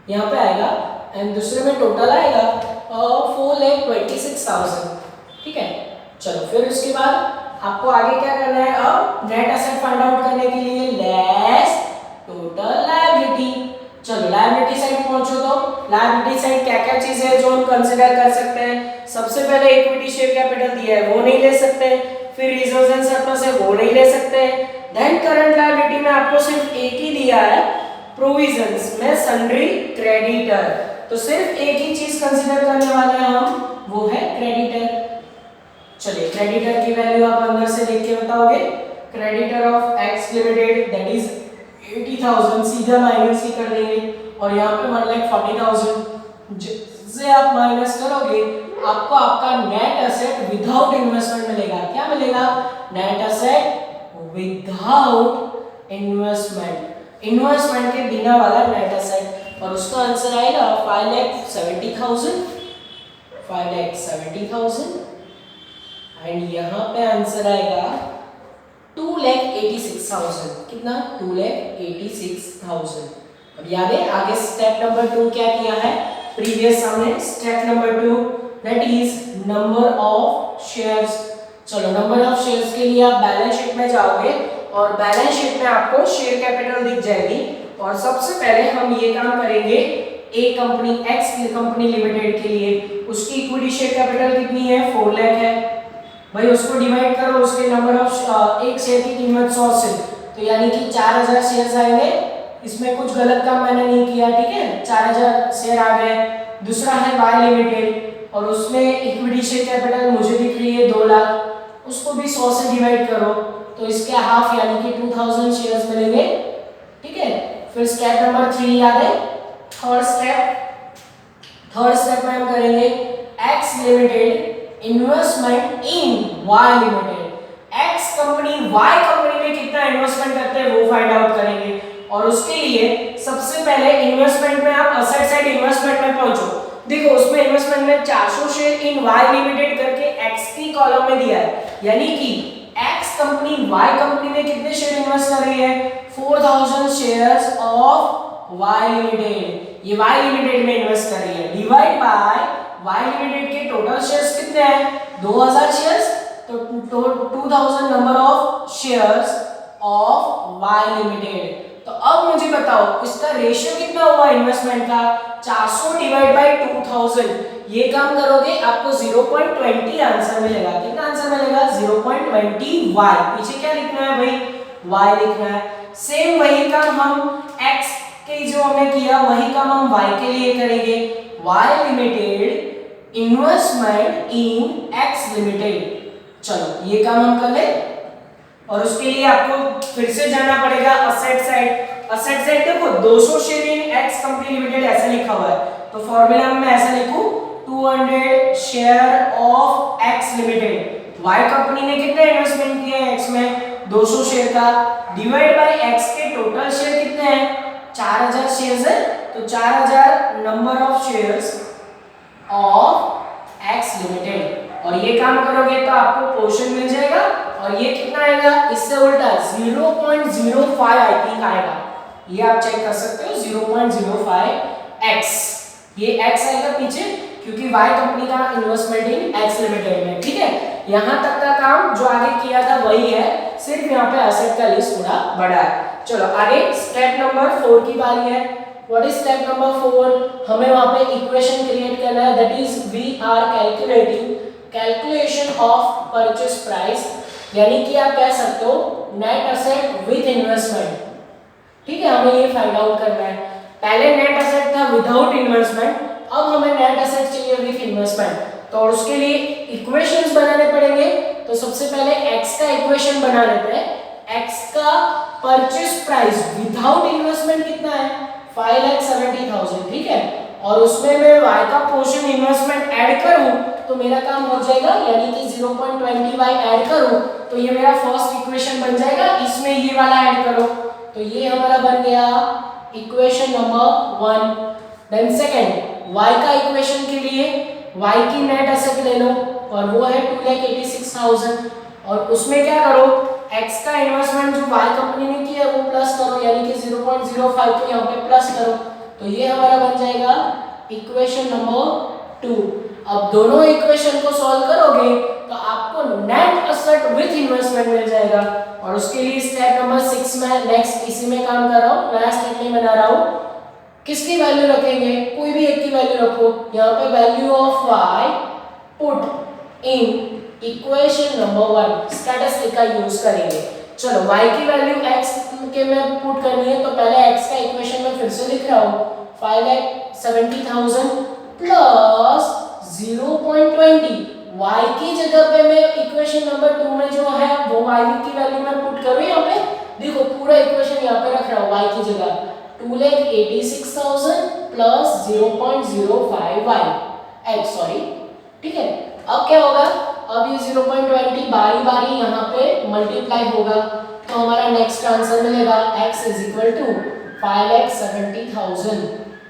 यहाँ पे आएगा एंड दूसरे में टोटल आएगा 4,26,000, ठीक है। चलो फिर उसके बाद आपको आगे क्या करना है, अब नेट एसेट फाइंड आउट करने के लिए लेस टोटल लायबिलिटी। चलो लायबिलिटी साइड पहुंचो तो लायबिलिटी साइड क्या क्या चीज है जो हम कंसीडर कर सकते हैं। सबसे पहले इक्विटी शेयर कैपिटल दिया है वो नहीं ले सकते, फिर रिजर्व्स एंड सरप्लस है वो नहीं ले सकते। देन करंट लायबिलिटी में आपको सिर्फ एक ही दिया है, प्रोविजंस में सन्ड्री क्रेडिटर, तो सिर्फ एक ही चीज कंसीडर करने वाले हैं हम, वो है क्रेडिटर। चलिए क्रेडिटर की वैल्यू आप अंदर से देख के बताओगे, creditor of X limited that is 80,000, सीधा माइनस ही कर देंगे और यहाँ पे 1,40,000 से आप माइनस करोगे आपको आपका नेट एसेट विदाउट इन्वेस्टमेंट मिलेगा। क्या मिलेगा, net asset without investment, investment के बिना वाला नेट एसेट, और उसका आंसर आएगा 5,70,000, 5,70,000 एंड यहाँ पे आंसर आएगा 2,86,000। कितना, 2,86,000। अब याद है आगे स्टेप नंबर 2 क्या किया है प्रीवियस हमने, step number 2 that is number of shares. चलो नंबर ऑफ शेयर्स के लिए आप बैलेंस शीट में जाओगे और बैलेंस शीट में आपको शेयर कैपिटल दिख जाएगी और सबसे पहले हम ये काम करेंगे ए कंपनी एक्स कंपनी लिमिटेड के लिए, उसकी इक्विटी शेयर कैपिटल कितनी है 4 लाख है भाई, उसको डिवाइड करो उसके नंबर ऑफ एक शेयर की कीमत 100 से, तो यानी कि 4,000 शेयर्स आएंगे। इसमें कुछ गलत काम मैंने नहीं किया, ठीक है, 4,000 शेयर आ गए। दूसरा है वाई लिमिटेड और उसमें इक्विटी शेयर कैपिटल मुझे दिख रही है 2 लाख, उसको भी 100 से डिवाइड करो तो इसके हाफ यानी कि 2,000 शेयर्स मिलेंगे, ठीक है। फिर स्टेप नंबर 3 याद है, थर्ड स्टेप में हम करेंगे X limited investment in Y limited, X company Y company में कितना इन्वेस्टमेंट करते हैं वो फाइंड आउट करेंगे और उसके लिए सबसे पहले इन्वेस्टमेंट में आप असेट साइड इन्वेस्टमेंट में पहुंचो। देखो उसमें इन्वेस्टमेंट में 400 शेयर इन वाई लिमिटेड करके एक्स की कॉलम में दिया है, यानी कि एक्स कंपनी वाई कंपनी में कितने शेयर इन्वेस्ट कर रही है 4,000 शेयर्स ऑफ वाई लिमिटेड, ये वाई लिमिटेड में इन्वेस्ट कर रही है, डिवाइड बाय वाई लिमिटेड के टोटल शेयर्स कितने हैं 2,000 शेयर्स, तो 2,000 number of shares of Y limited. तो अब मुझे बताओ इसका रेशियो कितना हुआ इन्वेस्टमेंट का, 400 डिवाइड बाय 2,000, ये काम करोगे आपको 0.20 आंसर मिलेगा। कितना आंसर मिलेगा 0.20 वाई, पीछे क्या लिखना है भाई वाई लिखना है। सेम वही काम हम एक्स के जो हमने किया वही काम हम वाई के लिए करेंगे, Y limited investment in X limited. चलो ये काम हम कर ले और उसके लिए आपको फिर से जाना पड़ेगा असेट साइड। असेट साइड देखो 200 share in x company limited ऐसा लिखा हुआ है, तो फॉर्मूला में मैं ऐसा लिखूं 200 share of X limited, Y company ने कितना इन्वेस्टमेंट किया है एक्स में 200 शेयर का, डिवाइड बाय एक्स के टोटल शेयर कितने हैं 4,000 शेयर्स है, तो 4,000 number of shares of X limited. और ये काम करोगे तो आपको पोर्शन मिल जाएगा और ये कितना आएगा, इससे उल्टा 0.05 आई थिंक आएगा, ये आप चेक कर सकते हो 0.05 x, ये x आएगा पीछे क्योंकि y कंपनी का इन्वेस्टमेंट इन x लिमिटेड में, ठीक है। यहां तक का काम जो आगे किया था वही है, सिर्फ यहाँ पे एसेट का लिस्ट थोड़ा बड़ा है। चलो आगे स्टेप नंबर 4 की बारी है। What is step number 4? हमें वहां पे इक्वेशन क्रिएट करना है, that is we are calculating calculation of purchase price, यानी कि आप कह सकते हो नेट एसेट विद इन्वेस्टमेंट, ठीक है। हमें ये फाइंड आउट करना है, पहले नेट एसेट था विदाउट इन्वेस्टमेंट, अब हमें नेट एसेट चाहिए विद इन्वेस्टमेंट, तो उसके लिए इक्वेशंस बनाने पड़ेंगे। तो सबसे पहले x का इक्वेशन बना लेते हैं। x का परचेस प्राइस विदाउट इन्वेस्टमेंट कितना है, 5,70,000, ठीक है। और उसमें मैं y का पोर्शन इन्वेस्टमेंट ऐड करूं तो मेरा काम हो जाएगा, यानी कि 0.20 ऐड करूं तो ये मेरा फर्स्ट इक्वेशन बन जाएगा, इसमें ये वाला ऐड करो तो ये हमारा बन गया equation number 1। Then second y का इक्वेशन के लिए y की नेट एसेट ले लो और वो है 2,86,000 और उसमें क्या करो, x का इन्वेस्टमेंट जो y कंपनी ने किया है वो प्लस करो, यानी कि 0.05 को यहाँ पे प्लस करो तो ये हमारा बन जाएगा इक्वेशन नंबर 2। अब दोनों इक्वेशन को सॉल्व करोगे तो आपको नेट एसेट विद इन्वेस्टमेंट मिल जाएगा और उसके लिए स्टेप नंबर 6 में नेक्स्ट इसी में काम कर रहा हूँ, नया स्टेप नहीं बना रहा हूँ। किसकी वैल्यू रखेंगे, कोई भी एक की वैल्यू रखो, यहाँ पे value of y put in equation number 1 statistic का यूज करेंगे। चलो y की वैल्यू x के में पुट करनी है तो पहले x का इक्वेशन में फिर से लिख रहा हूँ, 5,70,000 प्लस 0.20, y की जगह पे मैं इक्वेशन नंबर 2 में जो है वो y की वैल्यू में पुट करूँ, यहाँ पे देखो पूरा इक्वेशन यहाँ पे रख रहा हूँ y की जगह 2,86,000 प्लस 0.05y x, सॉरी, ठीक है। अब क्या होगा, अब ये 0.20 बारी बारी यहाँ पे मल्टीप्लाई होगा तो हमारा नेक्स्ट आंसर मिलेगा x इज इक्वल टू 5,70,000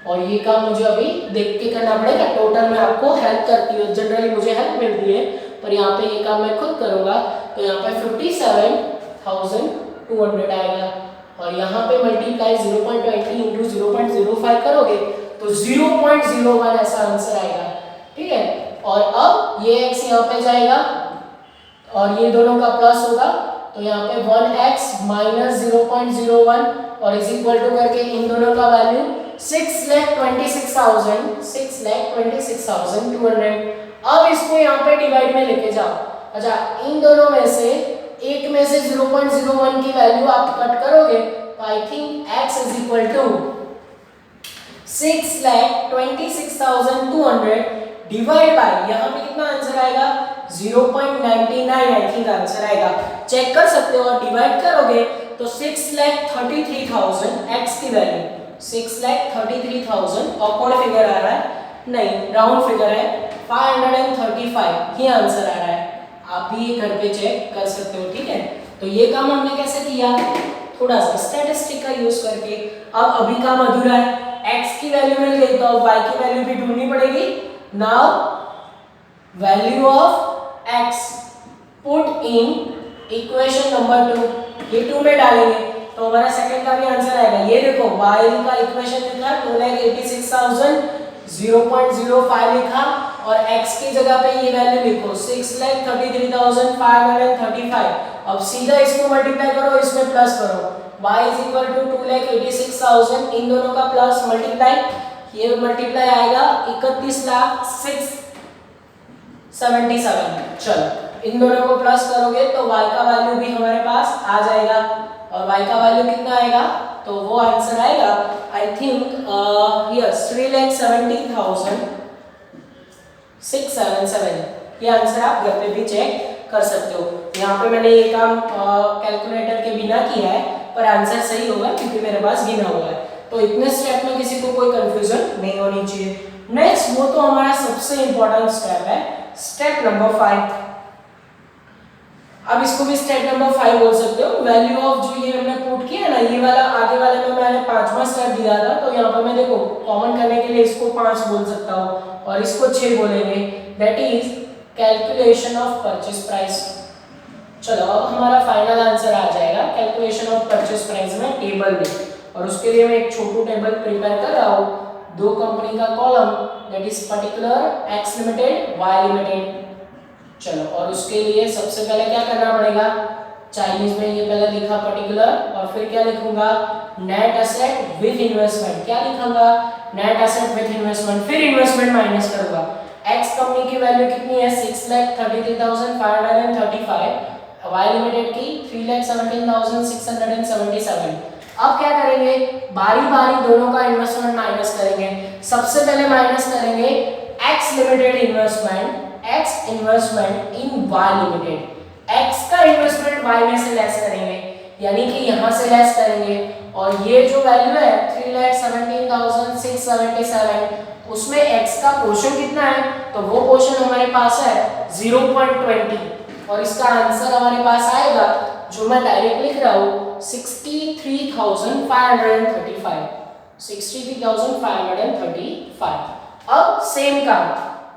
और ये काम मुझे अभी देख के करना पड़ेगा, टोटल में आपको हेल्प करती है, जनरली मुझे हेल्प मिलती है पर यहाँ पे ये काम मैं खुद करूँगा तो यहाँ पे 57,200 आएगा और यहाँ पे मल्टीप्लाई 0.20 इंटू 0.05 करोगे तो 0.01 ऐसा आंसर आएगा, ठीक है। और अब ये x यहाँ पे जाएगा और ये दोनों का प्लस होगा तो यहाँ पे 1x माइनस 0.01 और इज इक्वल टू करके इन दोनों का वैल्यू 6,26,200। अब इसको यहाँ पे डिवाइड में लेके जाओ, अच्छा इन दोनों में से एक में से 0.01 की वैल्यू आप कट करोगे तो I think x is equal to 6,26,200 divide by यहाँ पे कितना आंसर आएगा 0.99 आई थिंक आंसर आएगा, चेक कर सकते हो। और डिवाइड करोगे तो 6,33,000 x की वैल्यू 6,33,000 और कौन फिगर आ रहा है, नहीं राउंड फिगर है 535, ये आंसर आ रहा है, आप भी ये घर पे चेक कर सकते हो, ठीक है। तो ये काम हमने कैसे किया, थोड़ा सा स्टैटिस्टिक का यूज करके। अब अभी काम अधूरा है, x की वैल्यू मिल गई तो अब y की वैल्यू भी ढूंढनी पड़ेगी। Now value of x put in equation number 2, ये 2 में डालेंगे तो हमारा सेकंड का भी आंसर आएगा। ये देखो y का इक्वेशन लिखा 2,86,000 0.05 लिखा और x की जगह पे ये वैल्यू लिखो 6,33,535। अब सीधा इसको मल्टीप्लाई करो, इसमें प्लस करो, y इज इक्वल टू 2,86,000 इन दोनों का प्लस मल्टीप्लाई, ये मल्टीप्लाई आएगा 31,677। चलो इन दोनों को प्लस करोगे तो y का वैल्यू भी हमारे पास आ जाएगा और y का वैल्यू कितना आएगा तो वो आंसर आएगा आई थिंक यस 3,70,677। ये आंसर आप घर पे भी चेक कर सकते हो। यहाँ पे मैंने ये काम कैलकुलेटर के बिना किया है पर आंसर सही होगा क्योंकि मेरे पास गिना हुआ है। तो इतने स्टेप में किसी को कोई कंफ्यूजन नहीं होनी चाहिए। नेक्स्ट वो तो हमारा सबसे इंपॉर्टेंट स्टेप है, स्टेप नंबर 5। अब इसको भी स्टेप नंबर 5 बोल सकते हो। वैल्यू ऑफ जो ये हमने पुट किया ना, ये वाला आगे वाले में मैंने 5वां स्टेप दिया था तो यहाँ पे मैं देखो कॉमन करने के लिए इसको 5 बोल सकता हूँ और इसको 6 बोलेंगे, that is calculation of purchase price. चलो अब हमारा फाइनल आंसर आ जाएगा कैलकुलेशन ऑफ परचेज प्राइस में टेबल में, और उसके लिए मैं एक छोटू टेबल प्रिपेयर कर रहा हूँ, दो कंपनी का column, that is particular X limited Y limited. चलो और उसके लिए सबसे पहले क्या करना पड़ेगा, चाइनीज में ये पहले लिखा पर्टिकुलर, और फिर क्या लिखूंगा नेट एसेट विद इन्वेस्टमेंट, क्या लिखूंगा नेट एसेट विद इन्वेस्टमेंट, फिर इन्वेस्टमेंट माइनस करूंगा। एक्स कंपनी की वैल्यू कितनी है 6,33,535, वाई लिमिटेड की 3,17,677। अब क्या करेंगे, बारी बारी दोनों का इन्वेस्टमेंट माइनस करेंगे। सबसे पहले माइनस करेंगे X limited investment, X investment in Y limited, X का इन्वेस्टमेंट वाई में से लेस करेंगे, यानी कि यहां से लेस करेंगे, और ये जो वैल्यू है 3,17,677, उसमें x का पोर्शन कितना है, तो वो पोर्शन हमारे पास है 0.20, और इसका आंसर हमारे पास आएगा जो मैं डायरेक्ट लिख रहा हूँ 63,535, 63,535। अब सेम काम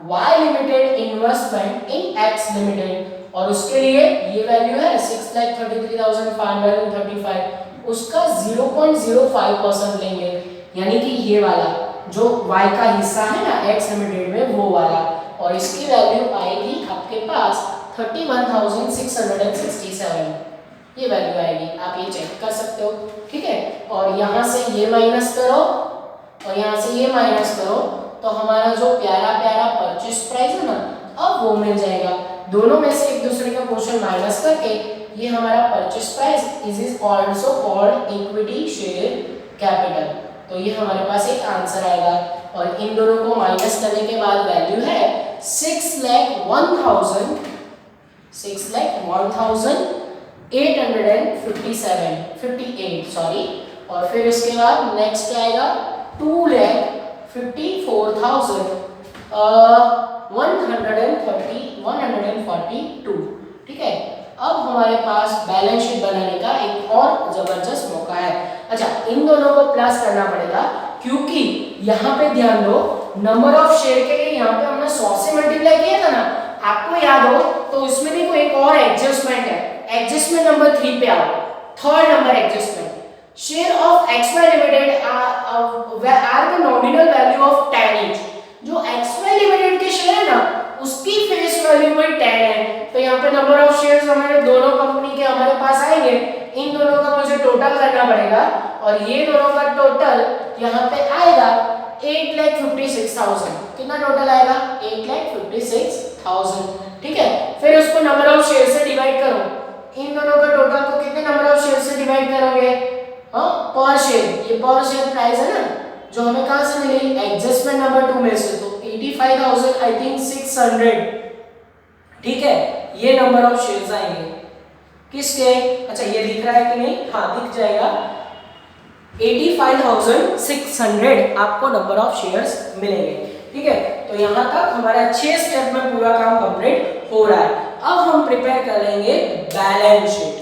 y लिमिटेड इन्वेस्टमेंट इन x लिमिटेड, और उसके लिए ये वैल्यू है 6,33,535, उसका 0.05% लेंगे, यानी कि ये वाला जो y का हिस्सा है ना x लिमिटेड में वो वाला, और इसकी वैल्यू आएगी आपके पास 31,667, ये वैल्यू आएगी, आप ये चेक कर सकते हो, ठीक है। और यहाँ से ये माइनस करो और यहाँ से ये माइनस करो, तो हमारा जो प्यारा प्यारा परचेज प्राइस है ना, अब वो मिल जाएगा। दोनों में से एक दूसरे का पोर्शन माइनस करके ये हमारा purchase price is also called equity share capital, तो ये हमारे पास एक आंसर आएगा। और इन दोनों को माइनस करने के बाद वैल्यू है 6,01,857 सॉरी, और फिर इसके बाद नेक्स्ट आएगा 2,54,142, ठीक है। अब हमारे पास बैलेंस शीट बनाने का एक और जबरदस्त मौका है। अच्छा, इन दोनों को प्लस करना पड़ेगा, क्योंकि यहाँ पे ध्यान दो नंबर ऑफ शेयर के लिए यहाँ पे हमने 100 से मल्टीप्लाई किया था ना, आपको याद हो तो इसमें देखो एक और एडजस्टमेंट है, एडजस्टमेंट नंबर 3 पे आओ, third number adjustment, share of XY limited are the nominal value of 10 each। जो XY लिमिटेड के शेयर है ना उसकी फेस वैल्यू में 10 है, तो यहाँ पे नंबर ऑफ शेयर्स हमारे दोनों कंपनी के हमारे पास आएंगे, इन दोनों का मुझे टोटल करना पड़ेगा, और ये दोनों का टोटल यहाँ पे आएगा 8,56,000। कितना टोटल आएगा 8,56,000, ठीक है। फिर उसको नंबर ऑफ शेयर से डिवाइड करो, इन दोनों का टोटल को कितने नंबर ऑफ शेयर से डिवाइड करोगे, पर शेयर, ये पर शेयर प्राइस है ना जो हमें कहां से मिली एडजस्टमेंट नंबर 2 में से, तो 85,000 आई थिंक 600, ठीक है। ये नंबर ऑफ शेयर्स आएंगे किसके, अच्छा ये दिख रहा है कि नहीं, हाँ दिख जाएगा, 85,600 आपको नंबर ऑफ शेयर्स मिलेंगे, ठीक है। तो यहाँ तक हमारा 6 स्टेप में पूरा काम कंप्लीट हो रहा है। अब हम प्रिपेयर कर लेंगे बैलेंस शीट।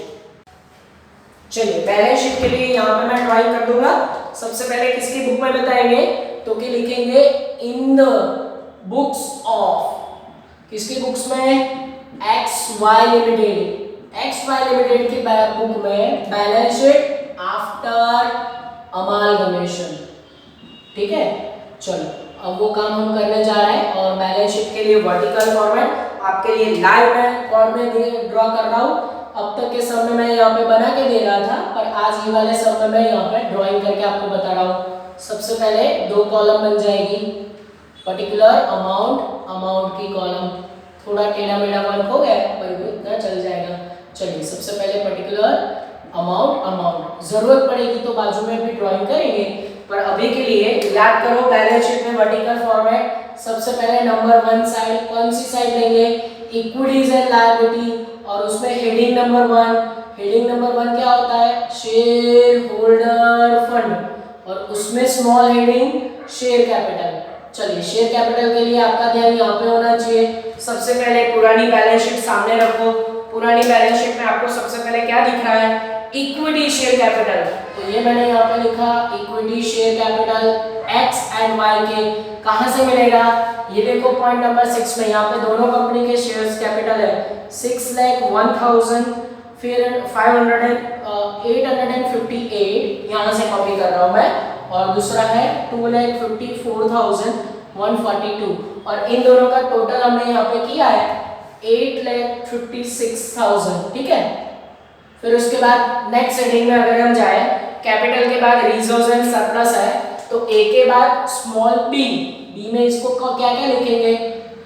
चलिए बैलेंस शीट के लिए यहाँ पे मैं ड्राइंग कर दूंगा। सबसे पहले किसकी बुक में बताएंगे, तो कि लिखेंगे इन द बुक्स ऑफ, किसकी बुक्स में XY लिमिटेड, XY लिमिटेड की बुक में बैलेंस शीट आफ्टर अमालगमेशन, ठीक है। चलो अब वो काम हम करने जा रहे हैं, और बैलेंस शीट के लिए वर्टिकल फॉर्मेट आपके लिए लाइव मैं फॉर्म में ड्रॉ कर रहा हूँ। अब तक के सब में मैं यहाँ पे बना के दे रहा था, पर आज ये वाले सब में मैं यहाँ पे ड्राइंग करके आपको बता रहा हूँ। सबसे पहले 2 कॉलम बन जाएगी, पर्टिकुलर अमाउंट, अमाउंट की कॉलम, थोड़ा टेढ़ा मेढ़ा वर्क हो गया पर वो इतना चल जाएगा। चलिए सबसे पहले पर्टिकुलर अमाउंट, अमाउंट जरूरत पड़ेगी तो बाजू में भी ड्राइंग करेंगे, पर अभी के लिए याद करो बैलेंस शीट में वर्टिकल फॉर्मेट। सबसे पहले नंबर 1 साइड, कौन सी साइड लेंगे, इक्विटीज एंड लायबिलिटी, और उसमें हेडिंग नंबर 1, हेडिंग नंबर 1 क्या होता है शेयर होल्डर फंड, और उसमें स्मॉल हेडिंग शेयर कैपिटल। चलिए शेयर कैपिटल के लिए आपका ध्यान यहाँ पे होना चाहिए। सबसे पहले पुरानी बैलेंस शीट सामने रखो, पुरानी बैलेंस शीट में आपको सबसे पहले क्या दिख रहा है, इक्विटी शेयर कैपिटल। तो ये मैंने यहाँ पे लिखा equity share capital X and Y के कहाँ से मिलेगा, ये देखो पॉइंट नंबर 6 में यहाँ पे दोनों कंपनी के शेयर्स कैपिटल है 6,01,000, फिर 858 यहाँ से कॉपी कर रहा हूँ मैं, और दूसरा है 2,54,142 और इन दोनों का टोटल हमने यहाँ पे किया है 8,56,000। ठीक है, फिर उसके बाद नेक्स्ट हेडिंग में अगर हम जाए, कैपिटल के बाद रिजर्व्स एंड सरप्लस है, तो ए के बाद स्मॉल बी, बी में इसको क्या क्या लिखेंगे,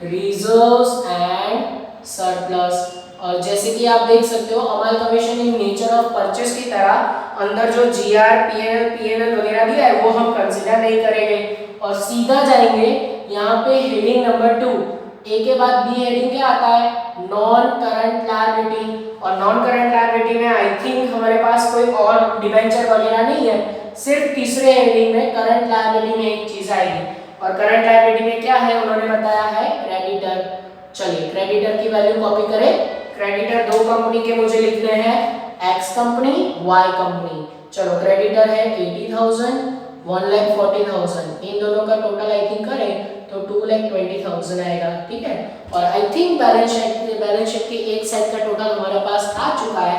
रिजर्व्स एंड सरप्लस। और जैसे कि आप देख सकते हो अमाल commission in nature of purchase की तरह अंदर जो जीआर पीएनएल वगैरह दिया है वो हम कंसीडर नहीं करेंगे और सीधा जाएंगे यहाँ पे हेडिंग नंबर 2। ए के बाद बी हेडिंग क्या आता है, नॉन करंट लायबिलिटी, और नॉन करंट लायबिलिटी में आई थिंक हमारे पास कोई और डिबेंचर वगैरह नहीं है, सिर्फ तीसरे हेडिंग में करंट लायबिलिटी में एक चीज आएगी, और करंट लायबिलिटी में क्या है उन्होंने बताया है क्रेडिटर। चलिए क्रेडिटर की वैल्यू कॉपी करें, क्रेडिटर दो कंपनी के मुझे लिखने हैं, एक्स कंपनी वाई कंपनी। चलो क्रेडिटर है 80,000, 1,40,000, इन दोनों का टोटल आई थिंक करें तो 2,20,000 आएगा। ठीक है, और आई थिंक बैलेंस शीट की एक साइड का टोटल हमारे पास आ चुका है,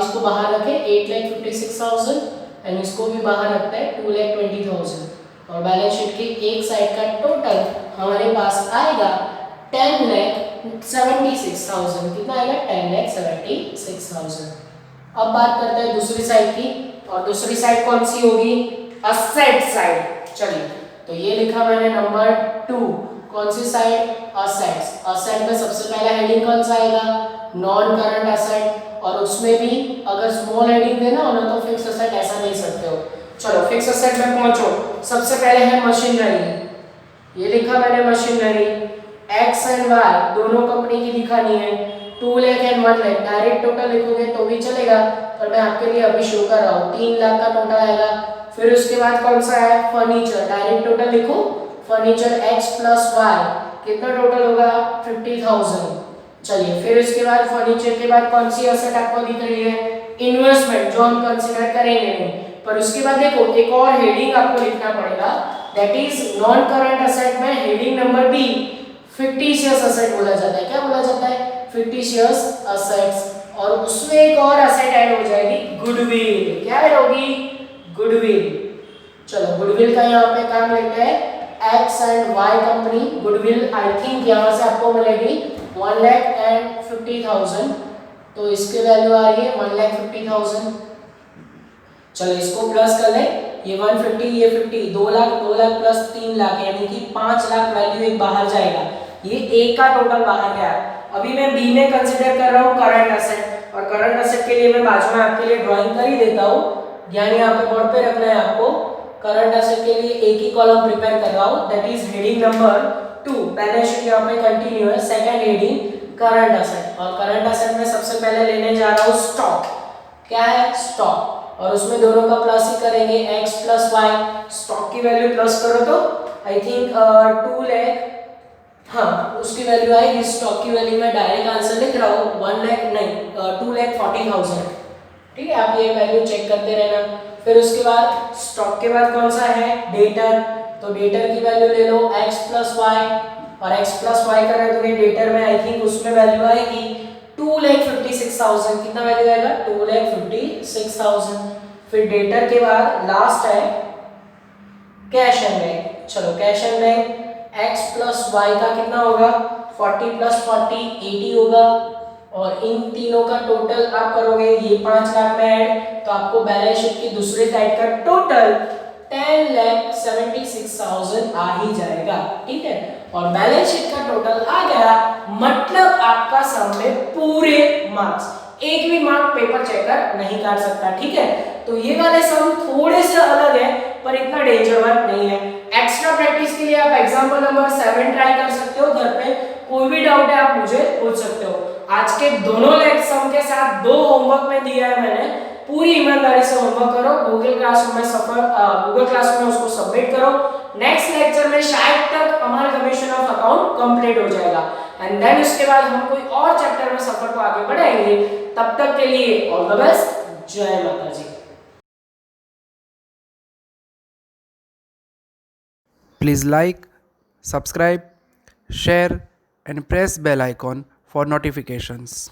इसको बाहर रखें 8,56,000 एंड इसको भी बाहर रखते हैं 2,20,000, और बैलेंस शीट की एक साइड का टोटल हमारे पास आएगा 10,76,000। कितना आएगा, 10,76,000। अब बात करते हैं दूसरी साइड की, और दूसरी साइड कौन सी होगी, असेट साइड। चलिए तो ये लिखा मैंने नंबर 2, कौन सी साइड, असेट्स। असेट में सबसे पहला हेडिंग कौन सा आएगा, नॉन करंट असेट, और उसमें भी अगर स्मॉल हेडिंग देना हो ना तो फिक्स असेट ऐसा दे सकते हो। चलो फिक्स असेट में पहुंचो, सबसे पहले है मशीनरी, ये लिखा मैंने मशीनरी, एक्स एंड वाई दोनों कंपनी की दिखानी है, 2 lakh and 1 lakh, direct total लिखोगे तो भी चलेगा, पर मैं आपके लिए अभी शो कर रहा हूँ 3 लाख का टोटल आएगा। फिर उसके बाद कौन सा है, फर्नीचर, डायरेक्ट टोटल लिखो, फर्नीचर एक्स प्लस वाई, कितना टोटल होगा 50,000। चलिए फिर उसके बाद फर्नीचर के बाद कौन सी असेट आपको दिख रही है, इन्वेस्टमेंट, जो हम कंसीडर करेंगे नहीं, पर उसके बाद देखो एक और हेडिंग आपको लिखना पड़ेगा, that is non current asset में heading number B, fictitious asset बोला जाता है। क्या बोला जाता है, फिक्टिशियस असेट्स, और उसमें एक और असेट ऐड हो जाएगी, गुडविल। क्या ऐड होगी, गुडविल। चलो गुडविल का यहाँ पे काम लेते हैं, X and Y company, goodwill I think यहाँ से आपको मिलेगी 1,50,000, तो इसकी वैल्यू आ रही है 1,50,000। चलो इसको प्लस कर लें, ये 150 ये 50, 2 लाख प्लस 3 लाख यानी कि 5 लाख वैल्यू एक बाहर जाएगा, ये ए का टोटल बाहर गया। अभी मैं बी में कंसीडर कर रहा हूँ करंट असेट, और करंट असेट के लिए मैं बाजू में आपके लिए ड्राइंग कर ही देता हूँ, ध्यान यहाँ पे बोर्ड पे रखना है आपको। करंट असेट के लिए एक ही कॉलम प्रिपेयर कर रहा हूँ, that is heading number 2, balance sheet यहाँ पे कंटिन्यू है, सेकंड हेडिंग करंट असेट, और करंट असेट में सबसे पहले लेने जा रहा हूँ स्टॉक। क्या है, स्टॉक, और उसमें दोनों का प्लस ही करेंगे, x प्लस वाई, स्टॉक की वैल्यू प्लस करो तो आई थिंक 2 लाख, हाँ उसकी वैल्यू आएगी, स्टॉक की वैल्यू मैं डायरेक्ट आंसर लिख रहा हूँ 1 लाख नहीं 2,40,000। ठीक है, आप ये वैल्यू चेक करते रहना। फिर उसके बाद स्टॉक के बाद कौन सा है, डेटर, तो डेटर की वैल्यू ले लो x प्लस वाई, और x प्लस वाई कर रहे हो तो ये डेटर में आई थिंक उसमें वैल्यू आएगी 2,56,000। कितना वैल्यू आएगा, 2,56,000। फिर डेटर के बाद लास्ट है कैश एंड बैंक। चलो cash and bank, x plus Y का कितना होगा, 40 प्लस 40 80 होगा, और इन तीनों का टोटल आप करोगे ये 5 लाख में ऐड, तो आपको बैलेंस शीट की दूसरी साइड का टोटल 10,76,000 आ ही जाएगा। ठीक है, और बैलेंस शीट का टोटल आ गया, मतलब आपका सम में पूरे मार्क्स, एक भी मार्क पेपर चेकर नहीं काट सकता। ठीक है, तो ये वाले सम थोड़े से अलग है पर इतना डेंजर वर्क नहीं है। एक्स्ट्रा प्रैक्टिस के लिए आप एग्जांपल नंबर 7 ट्राई कर सकते हो घर पे, कोई भी डाउट है आप मुझे पूछ सकते हो। आज के दोनों सम के साथ 2 होमवर्क में दिया है मैंने, पूरी ईमानदारी से होमवर्क करो, गूगल क्लासरूम में उसको सबमिट करो। नेक्स्ट लेक्चर में शायद तक अमाल कमीशन ऑफ अकाउंट कंप्लीट हो जाएगा। एंड देन उसके बाद हम कोई और चैप्टर में सफर को आगे बढ़ाएंगे। तब तक के लिए ऑल द बेस्ट। जय माता जी। Please like, subscribe, share and press bell icon for notifications.